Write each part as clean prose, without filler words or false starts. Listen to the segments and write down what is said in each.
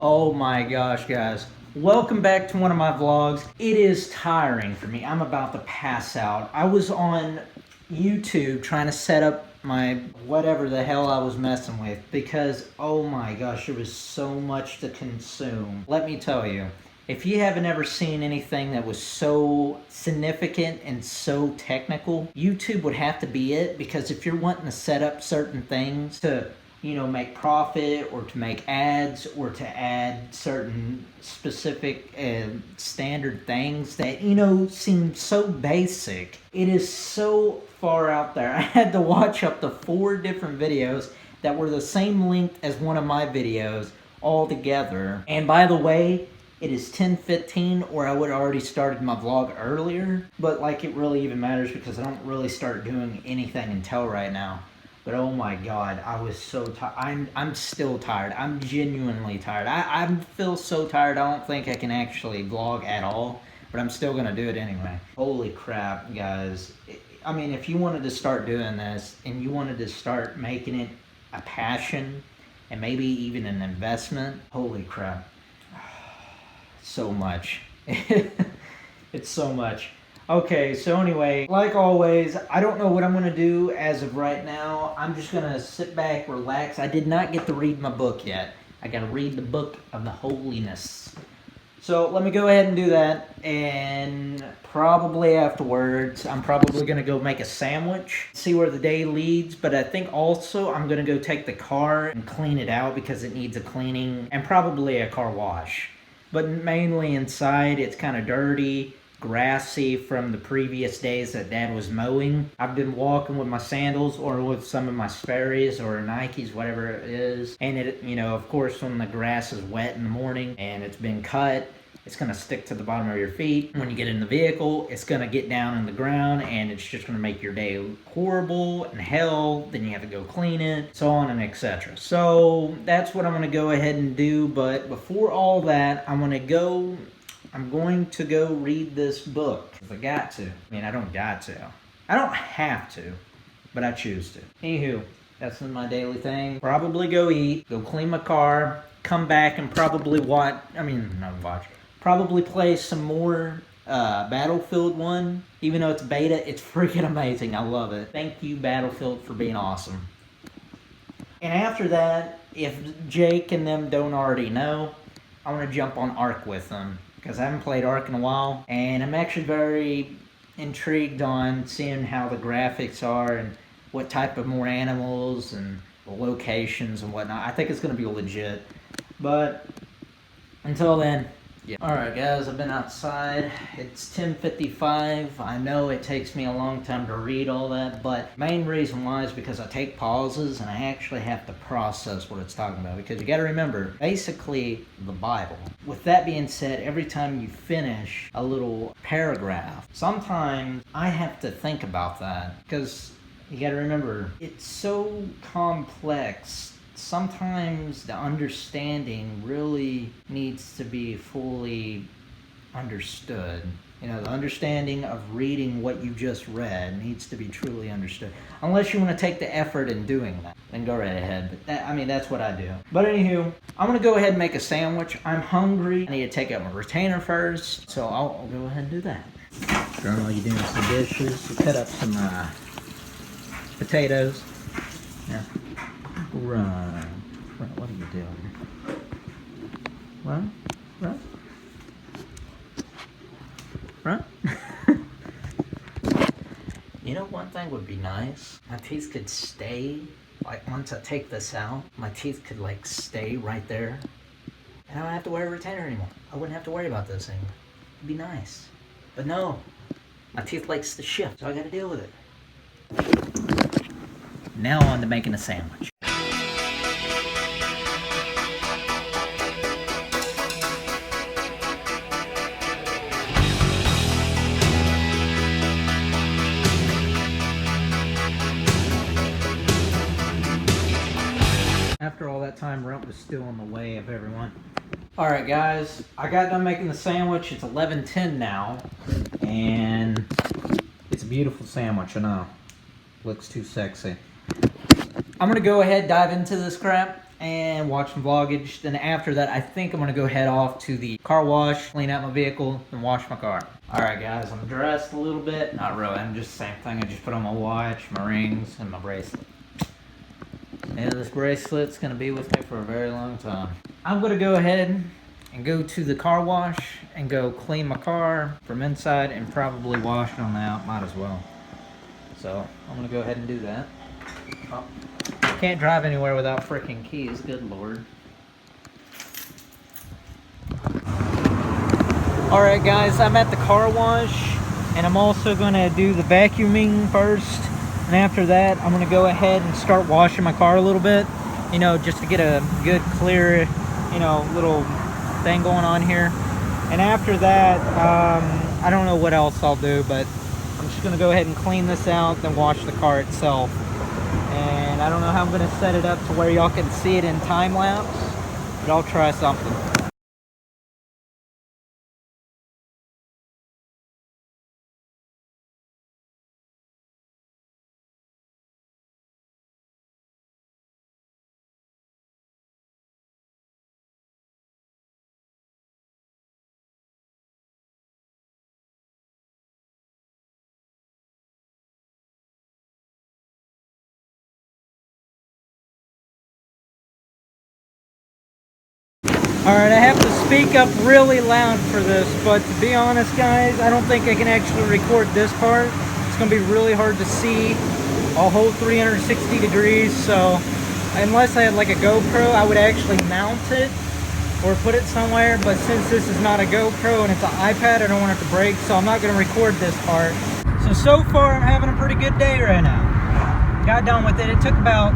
Oh my gosh, guys. Welcome back to one of my vlogs. It is tiring for me. I'm about to pass out. I was on YouTube trying to set up my whatever the hell I was messing with because, oh my gosh, there was so much to consume. Let me tell you, if you haven't ever seen anything that was so significant and so technical, YouTube would have to be it, because if you're wanting to set up certain things to make profit or to make ads or to add certain specific standard things that, seem so basic. It is so far out there. I had to watch up to 4 different videos that were the same length as one of my videos all together. And by the way, it is 10:15, or I would have already started my vlog earlier. But it really even matters because I don't really start doing anything until right now. But oh my God, I was so tired. I'm still tired. I'm genuinely tired. I feel so tired, I don't think I can actually vlog at all. But I'm still going to do it anyway. Holy crap, guys. I mean, if you wanted to start doing this and you wanted to start making it a passion and maybe even an investment, holy crap. So much. It's so much. Okay, so anyway, like always, I don't know what I'm going to do as of right now. I'm just going to sit back, relax. I did not get to read my book yet. I got to read the book of the holiness. So let me go ahead and do that, and probably afterwards, I'm probably going to go make a sandwich, see where the day leads, but I think also I'm going to go take the car and clean it out because it needs a cleaning, and probably a car wash. But mainly inside, it's kind of dirty, grassy from the previous days that Dad was mowing. I've been walking with my sandals or with some of my Sperry's or Nikes, whatever it is. And it, of course, when the grass is wet in the morning and it's been cut, it's going to stick to the bottom of your feet. When you get in the vehicle, it's going to get down in the ground and it's just going to make your day horrible and hell. Then you have to go clean it, so on and etc. So that's what I'm going to go ahead and do. But before all that, I'm going to go read this book. If I got to. I mean, I don't got to. I don't have to, but I choose to. Anywho, that's my daily thing. Probably go eat, go clean my car, come back and probably probably play some more Battlefield 1. Even though it's beta, it's freaking amazing. I love it. Thank you, Battlefield, for being awesome. And after that, if Jake and them don't already know, I want to jump on Ark with them, because I haven't played Ark in a while, and I'm actually very intrigued on seeing how the graphics are and what type of more animals and the locations and whatnot. I think it's going to be legit. But until then, yeah. Alright guys, I've been outside. It's 10:55. I know it takes me a long time to read all that, but main reason why is because I take pauses and I actually have to process what it's talking about. Because you gotta remember, basically the Bible. With that being said, every time you finish a little paragraph, sometimes I have to think about that. Because you gotta remember, it's so complex. Sometimes the understanding really needs to be fully understood. The understanding of reading what you just read needs to be truly understood. Unless you want to take the effort in doing that, then go right ahead. But that's what I do. But anywho, I'm going to go ahead and make a sandwich. I'm hungry. I need to take out my retainer first, so I'll go ahead and do that. While you're doing some dishes, you cut up some potatoes. Yeah. Run. What are you doing? Run. One thing would be nice. My teeth could stay, once I take this out, my teeth could stay right there. And I don't have to wear a retainer anymore. I wouldn't have to worry about this anymore. It'd be nice. But no, my teeth likes to shift, so I gotta deal with it. Now on to making a sandwich. After all that time, Wen't was still in the way of everyone. Alright guys, I got done making the sandwich. It's 11:10 now, and it's a beautiful sandwich, I know. Looks too sexy. I'm gonna go ahead, dive into this crap. and watch some vloggage. Then after that, I think I'm gonna go head off to the car wash, clean out my vehicle, and wash my car. All right, guys, I'm dressed a little bit. Not really, I'm just the same thing. I just put on my watch, my rings, and my bracelet. And this bracelet's gonna be with me for a very long time. I'm gonna go ahead and go to the car wash and go clean my car from inside and probably wash it on the out. Might as well. So I'm gonna go ahead and do that. Oh, can't drive anywhere without freaking keys. Good lord. All right, guys, I'm at the car wash, and I'm also gonna do the vacuuming first. And after that, I'm gonna go ahead and start washing my car a little bit, you know, just to get a good, clear, you know, little thing going on here. And after that, I don't know what else I'll do, but I'm just gonna go ahead and clean this out, then wash the car itself. And I don't know how I'm gonna set it up to where y'all can see it in time lapse, but I'll try something. Alright, I have to speak up really loud for this, but to be honest, guys, I don't think I can actually record this part. It's going to be really hard to see a whole 360 degrees, so unless I had like a GoPro, I would actually mount it or put it somewhere, but since this is not a GoPro and it's an iPad, I don't want it to break, so I'm not going to record this part. So far, I'm having a pretty good day right now. Got done with it. It took about,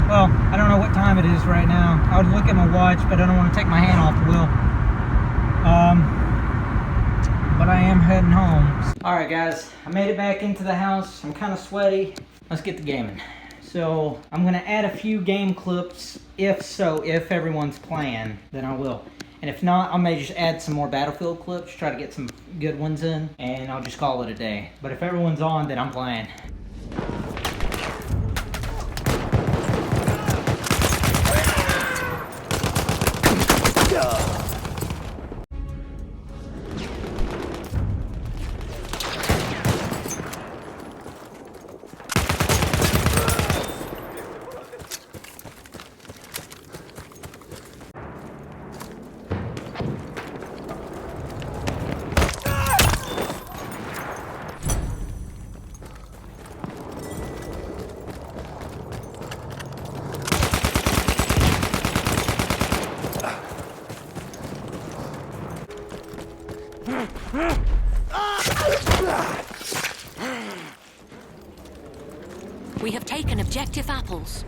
well, I don't know what time it is right now. I would look at my watch, but I don't want to take my hand off the wheel. But I am heading home. Alright, guys, I made it back into the house. I'm kind of sweaty. Let's get the gaming. So, I'm going to add a few game clips. If everyone's playing, then I will. And if not, I may just add some more Battlefield clips, try to get some good ones in, and I'll just call it a day. But if everyone's on, then I'm playing. We have taken objective apples.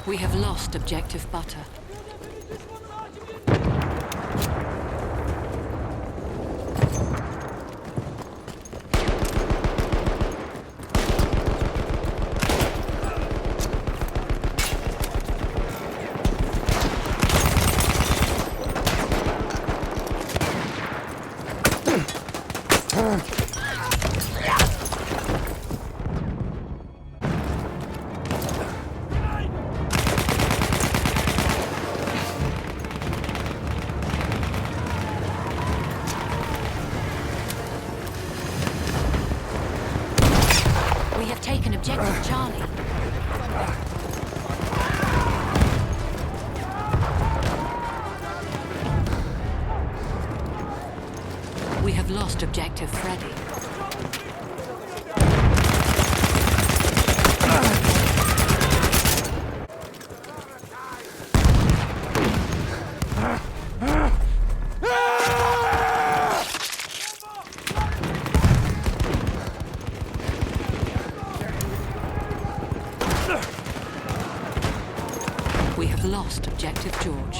We have lost objective butter. objective Charlie. We have lost objective Freddy. We have lost objective George.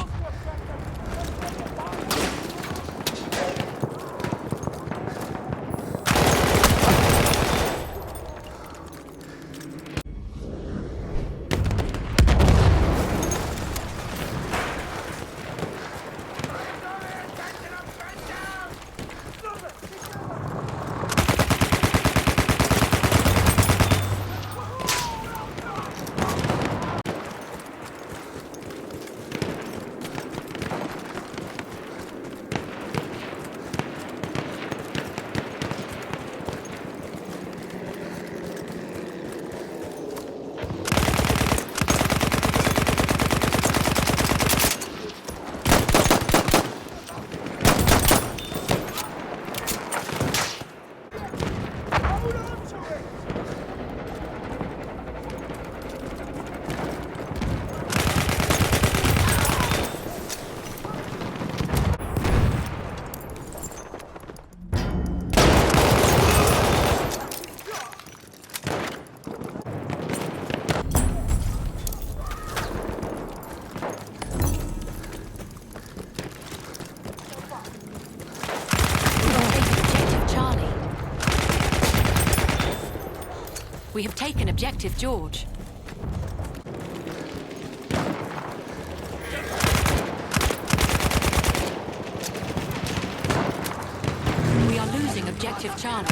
We have taken objective George. We are losing objective Charlie.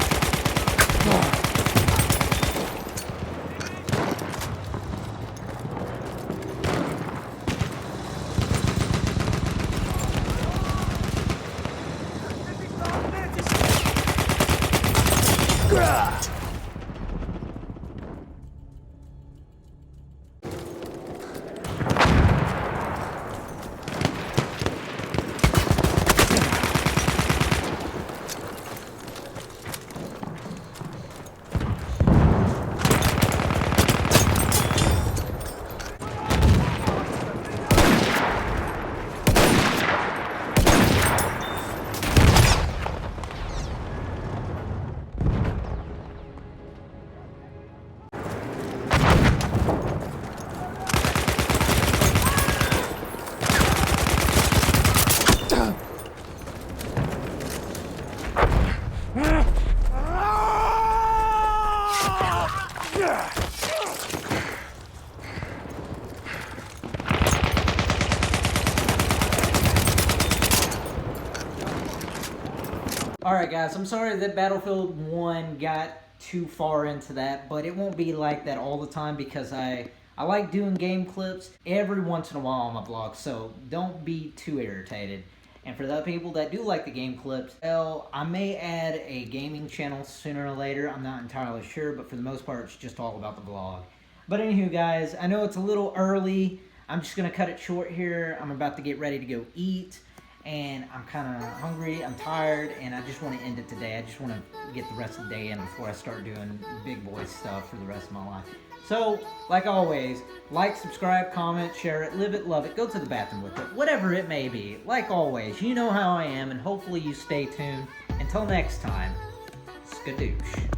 Alright guys, I'm sorry that Battlefield 1 got too far into that, but it won't be like that all the time because I like doing game clips every once in a while on my vlog, so don't be too irritated. And for the people that do like the game clips, well, I may add a gaming channel sooner or later. I'm not entirely sure, but for the most part, it's just all about the vlog. But anywho guys, I know it's a little early. I'm just going to cut it short here. I'm about to get ready to go eat. And I'm kind of hungry, I'm tired, and I just want to end it today. I just want to get the rest of the day in before I start doing big boy stuff for the rest of my life. So, like always, like, subscribe, comment, share it, live it, love it, go to the bathroom with it, whatever it may be. Like always, you know how I am, and hopefully you stay tuned. Until next time, skadoosh.